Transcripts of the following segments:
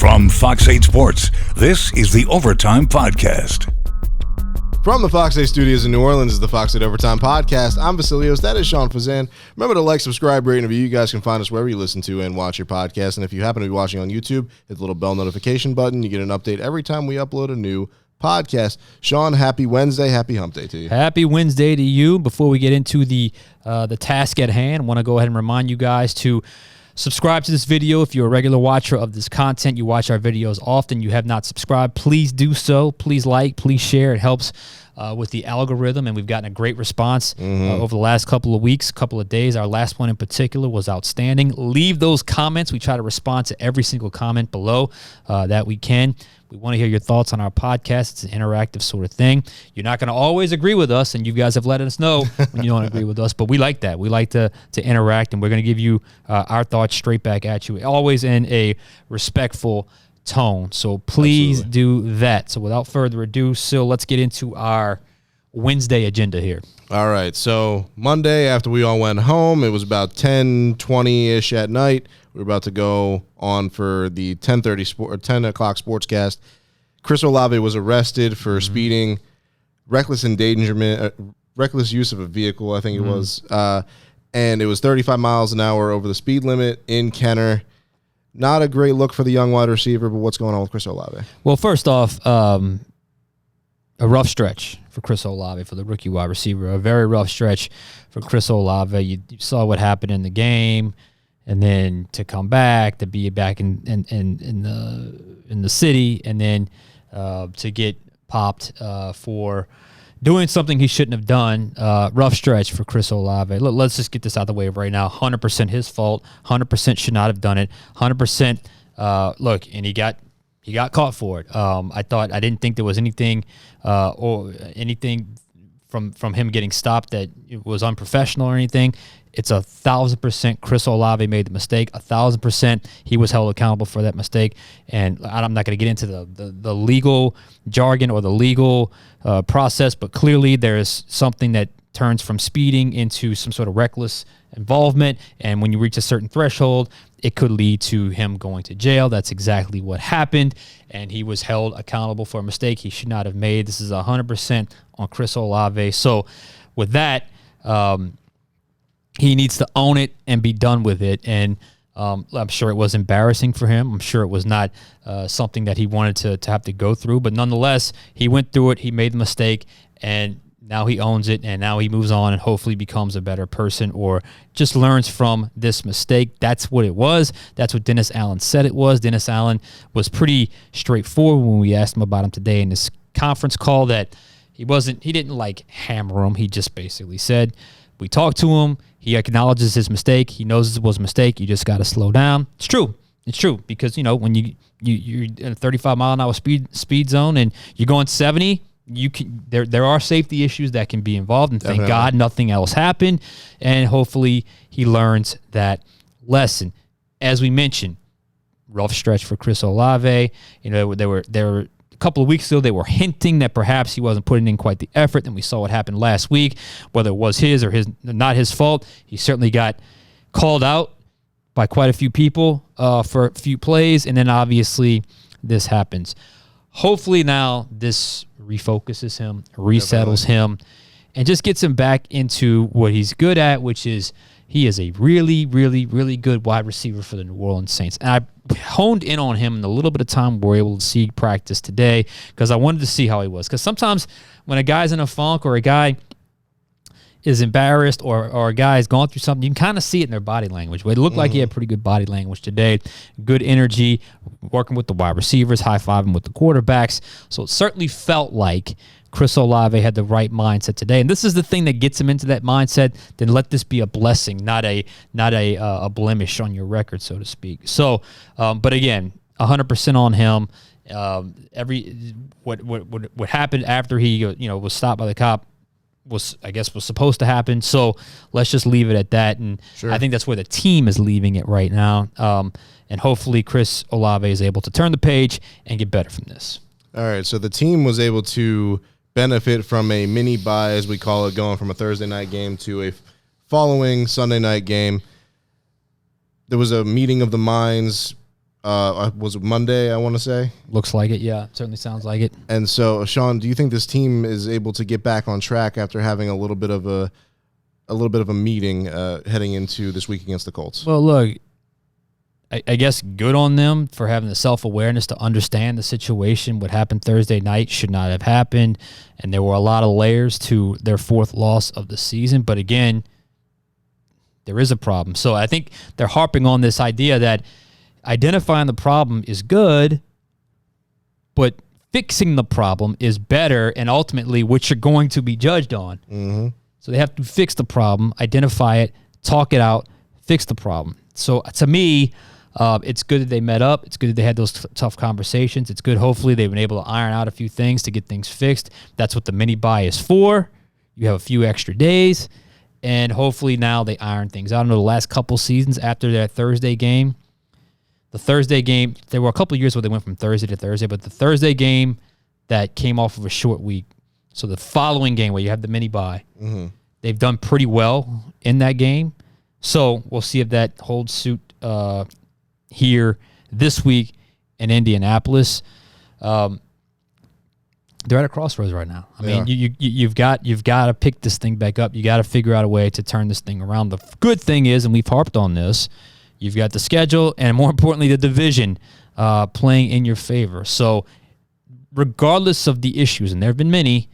From Fox 8 Sports, this is the Overtime Podcast. From the Fox 8 studios in New Orleans is the Fox 8 Overtime Podcast. I'm Vasilios. That is Sean Fazende. Remember to like, subscribe, rate, and review. You guys can find us wherever you listen to and watch your podcast. And if you happen to be watching on YouTube, hit the little bell notification button. You get an update every time we upload a new podcast. Sean, happy Wednesday. Happy hump day to you. Happy Wednesday to you. Before we get into the task at hand, I want to go ahead and remind you guys to subscribe to this video. If you're a regular watcher of this content, you watch our videos often, you have not subscribed, please do so. Please like, please share. It helps with the algorithm, and we've gotten a great response over the last couple of weeks, couple of days. Our last one in particular was outstanding. Leave those comments. We try to respond to every single comment below that we can. We want to hear your thoughts on our podcast. It's an interactive sort of thing. You're not going to always agree with us, and you guys have let us know when you don't agree with us, but we like that. We like to interact, and we're going to give you our thoughts straight back at you, always in a respectful tone. So please do that. So without further ado, let's get into our Wednesday agenda here. All right. So Monday, after we all went home, it was about 10:20-ish at night. We were about to go on for the 10 o'clock sportscast. Chris Olave was arrested for speeding, reckless endangerment, reckless use of a vehicle, I think it was, and it was 35 miles an hour over the speed limit in Kenner. Not a great look for the young wide receiver, but what's going on with Chris Olave? Well, first off, a rough stretch for Chris Olave, for the rookie wide receiver. A very rough stretch for Chris Olave. You saw what happened in the game, and then to come back, to be back in the city, and then to get popped for doing something he shouldn't have done. Rough stretch for Chris Olave. Let's just get this out of the way right now. 100% his fault. 100% should not have done it. 100%. Look, and he got caught for it. I didn't think there was anything or anything from him getting stopped that it was unprofessional or anything. It's 1,000% Chris Olave made the mistake. 1,000% he was held accountable for that mistake. And I'm not going to get into the legal jargon or the legal process, but clearly there is something that turns from speeding into some sort of reckless involvement. And when you reach a certain threshold, it could lead to him going to jail. That's exactly what happened. And he was held accountable for a mistake he should not have made. This is 100% on Chris Olave. So with that, he needs to own it and be done with it. And I'm sure it was embarrassing for him. I'm sure it was not something that he wanted to have to go through. But nonetheless, he went through it. He made the mistake, and now he owns it, and now he moves on and hopefully becomes a better person or just learns from this mistake. That's what it was. That's what Dennis Allen said it was. Dennis Allen was pretty straightforward when we asked him about him today in this conference call, that he didn't like hammer him. He just basically said, we talked to him. He acknowledges his mistake. He knows it was a mistake. You just got to slow down. It's true. It's true, because, when you're in a 35 mile an hour speed zone and you're going 70, there are safety issues that can be involved, and thank God nothing else happened, and hopefully he learns that lesson. As we mentioned, rough stretch for Chris Olave. They were a couple of weeks ago, they were hinting that perhaps he wasn't putting in quite the effort, and we saw what happened last week. Whether it was his or not his fault, he certainly got called out by quite a few people for a few plays, and then obviously this happens. Hopefully now this refocuses him, resettles him, and just gets him back into what he's good at, which is he is a really, really, really good wide receiver for the New Orleans Saints. And I honed in on him in the little bit of time we were able to see practice today, because I wanted to see how he was. Because sometimes when a guy's in a funk or a guy is embarrassed or a guy is going through something, you can kind of see it in their body language. But it looked like he had pretty good body language today, good energy, working with the wide receivers, high-fiving with the quarterbacks. So it certainly felt like Chris Olave had the right mindset today. And this is the thing that gets him into that mindset. Then let this be a blessing, not a blemish on your record, so to speak. So, but again, 100% on him. What happened after he was stopped by the cop was supposed to happen. So let's just leave it at that. And sure. I think that's where the team is leaving it right now. And hopefully Chris Olave is able to turn the page and get better from this. All right. So the team was able to benefit from a mini bye, as we call it, going from a Thursday night game to a following Sunday night game. There was a meeting of the minds Was it Monday, I want to say? Looks like it, yeah. Certainly sounds like it. And so, Sean, do you think this team is able to get back on track after having a little bit of a meeting heading into this week against the Colts? Well, look, I guess good on them for having the self-awareness to understand the situation. What happened Thursday night should not have happened, and there were a lot of layers to their fourth loss of the season. But again, there is a problem. So I think they're harping on this idea that identifying the problem is good, but fixing the problem is better, and ultimately what you're going to be judged on. Mm-hmm. So they have to fix the problem, identify it, talk it out, fix the problem. So to me, it's good that they met up. It's good that they had those tough conversations. It's good, hopefully, they've been able to iron out a few things to get things fixed. That's what the mini-bye is for. You have a few extra days, and hopefully now they iron things out. I know the last couple seasons after that Thursday game, there were a couple of years where they went from Thursday to Thursday, but the Thursday game that came off of a short week, so the following game where you have the mini-bye, they've done pretty well in that game. So we'll see if that holds suit here this week in Indianapolis. They're at a crossroads right now. I mean, you've got to pick this thing back up. You got to figure out a way to turn this thing around. The good thing is, and we've harped on this, you've got the schedule and, more importantly, the division playing in your favor. So regardless of the issues, and there have been many,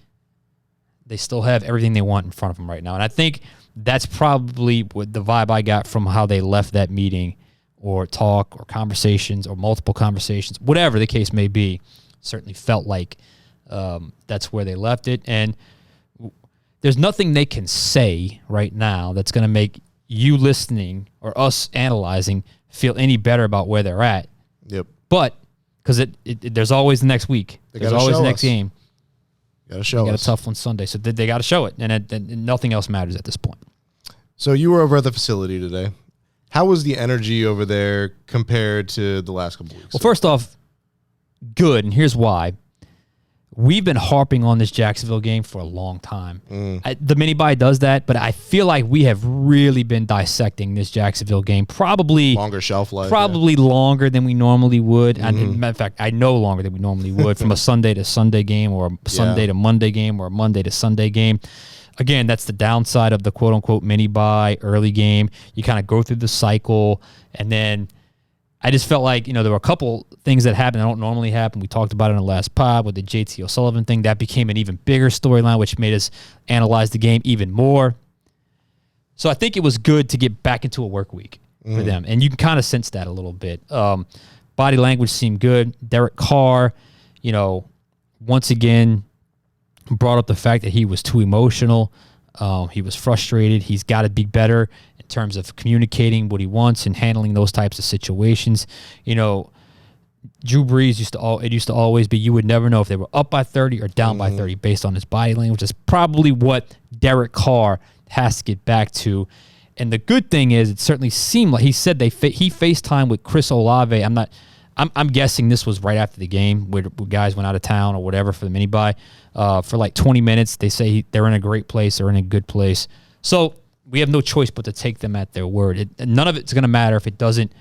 they still have everything they want in front of them right now. And I think that's probably what the vibe I got from how they left that meeting or talk or conversations or multiple conversations, whatever the case may be. Certainly felt like that's where they left it. And there's nothing they can say right now that's going to make you listening or us analyzing feel any better about where they're at. Yep. But because there's always the next week. There's always the next game. Got to show us. Got a tough one Sunday, so they got to show it, and nothing else matters at this point. So you were over at the facility today. How was the energy over there compared to the last couple weeks? Well, first off, good, and here's why. We've been harping on this Jacksonville game for a long time. The mini-bye does that, but I feel like we have really been dissecting this Jacksonville game. Probably longer shelf life. Probably longer than we normally would. And matter of fact, I know longer than we normally would from a Sunday to Sunday game or a Sunday to Monday game or a Monday to Sunday game. Again, that's the downside of the quote-unquote mini-bye early game. You kind of go through the cycle, and then I just felt like, there were a couple things that happened that don't normally happen. We talked about it in the last pod with the JT O'Sullivan thing. That became an even bigger storyline, which made us analyze the game even more. So I think it was good to get back into a work week for them, and you can kind of sense that a little bit. Body language seemed good. Derek Carr, once again brought up the fact that he was too emotional. He was frustrated. He's got to be better in terms of communicating what he wants and handling those types of situations. Drew Brees used to always be, you would never know if they were up by 30 or down by 30 based on his body language. That's probably what Derek Carr has to get back to. And the good thing is, it certainly seemed like he said he FaceTimed with Chris Olave. I'm guessing this was right after the game where guys went out of town or whatever for the mini-bye for like 20 minutes. They say they're in a great place. They're in a good place. So we have no choice but to take them at their word. None of it's going to matter if it doesn't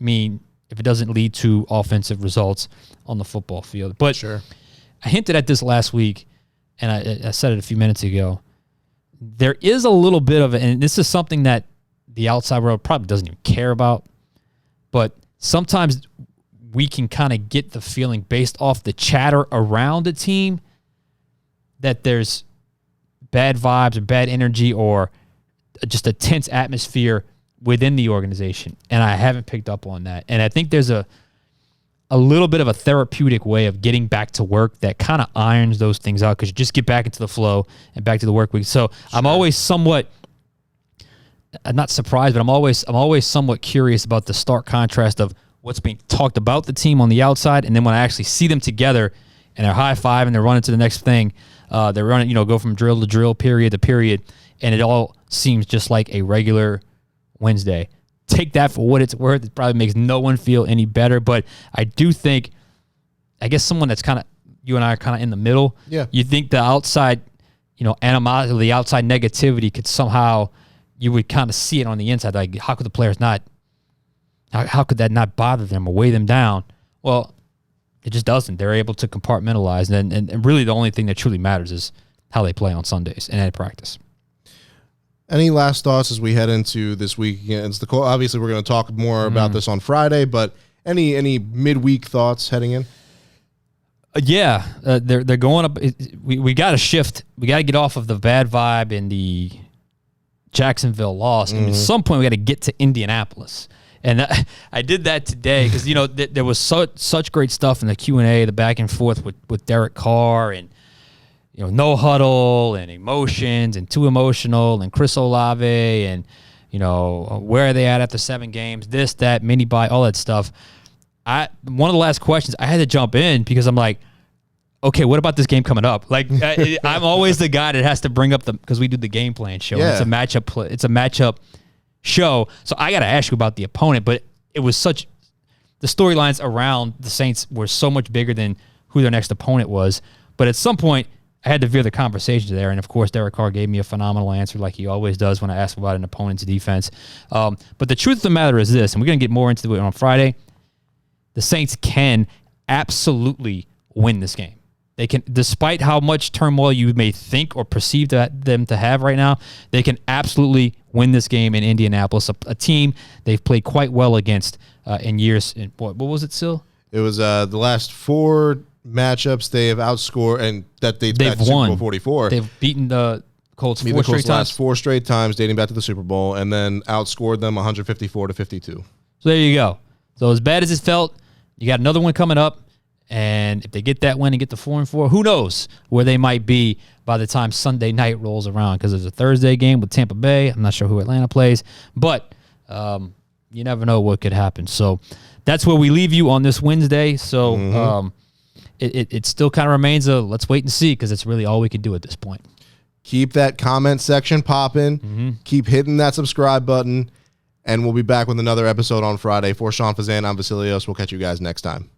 lead to offensive results on the football field. But sure. I hinted at this last week, and I said it a few minutes ago. There is a little bit of it, and this is something that the outside world probably doesn't even care about, but sometimes we can kind of get the feeling based off the chatter around the team that there's bad vibes or bad energy or just a tense atmosphere within the organization, and I haven't picked up on that. And I think there's a little bit of a therapeutic way of getting back to work that kind of irons those things out because you just get back into the flow and back to the work week. So sure. I'm always somewhat, I'm not surprised, but I'm always somewhat curious about the stark contrast of what's being talked about the team on the outside, and then when I actually see them together and they're high-five and they're running to the next thing, they're running, go from drill to drill, period to period, and it all seems just like a regular Wednesday. Take that for what it's worth. It probably makes no one feel any better, but I do think, I guess someone that's kind of, you and I are kind of in the middle. Yeah. You think the outside, animosity, the outside negativity could somehow, you would kind of see it on the inside. Like, how could the players not How could that not bother them or weigh them down? Well, it just doesn't. They're able to compartmentalize, and really the only thing that truly matters is how they play on Sundays and at practice. Any last thoughts as we head into this week against the Colts? Obviously, we're going to talk more about this on Friday, but any midweek thoughts heading in? They're going up. We got to shift. We got to get off of the bad vibe and the Jacksonville loss. And at some point, we got to get to Indianapolis. And I did that today because, there was such great stuff in the Q&A, the back and forth with Derek Carr and, no huddle and emotions and too emotional and Chris Olave and, where are they at after 7 games, this, that, mini buy, all that stuff. One of the last questions, I had to jump in because I'm like, okay, what about this game coming up? Like, I'm always the guy that has to bring up because we do the game plan show. Yeah. It's a matchup show. So I got to ask you about the opponent, but it was the storylines around the Saints were so much bigger than who their next opponent was. But at some point, I had to veer the conversation there. And of course, Derek Carr gave me a phenomenal answer like he always does when I ask about an opponent's defense. But the truth of the matter is this, and we're going to get more into it on Friday. The Saints can absolutely win this game. They can, despite how much turmoil you may think or perceive them to have right now, they can absolutely win this game in Indianapolis, a team they've played quite well against in years. What was it, Sil? It was the last 4 matchups they have outscored, and they've got won. Super Bowl 44. They've beaten the Colts Beat four the Colts straight times. last 4 straight times, dating back to the Super Bowl, and then outscored them 154-52. So there you go. So as bad as it felt, you got another one coming up. And if they get that win and get to 4-4, who knows where they might be by the time Sunday night rolls around? Because there's a Thursday game with Tampa Bay. I'm not sure who Atlanta plays, but you never know what could happen. So that's where we leave you on this Wednesday. So it still kind of remains let's wait and see because it's really all we can do at this point. Keep that comment section popping. Keep hitting that subscribe button. And we'll be back with another episode on Friday. For Sean Fazende, I'm Vasilios. We'll catch you guys next time.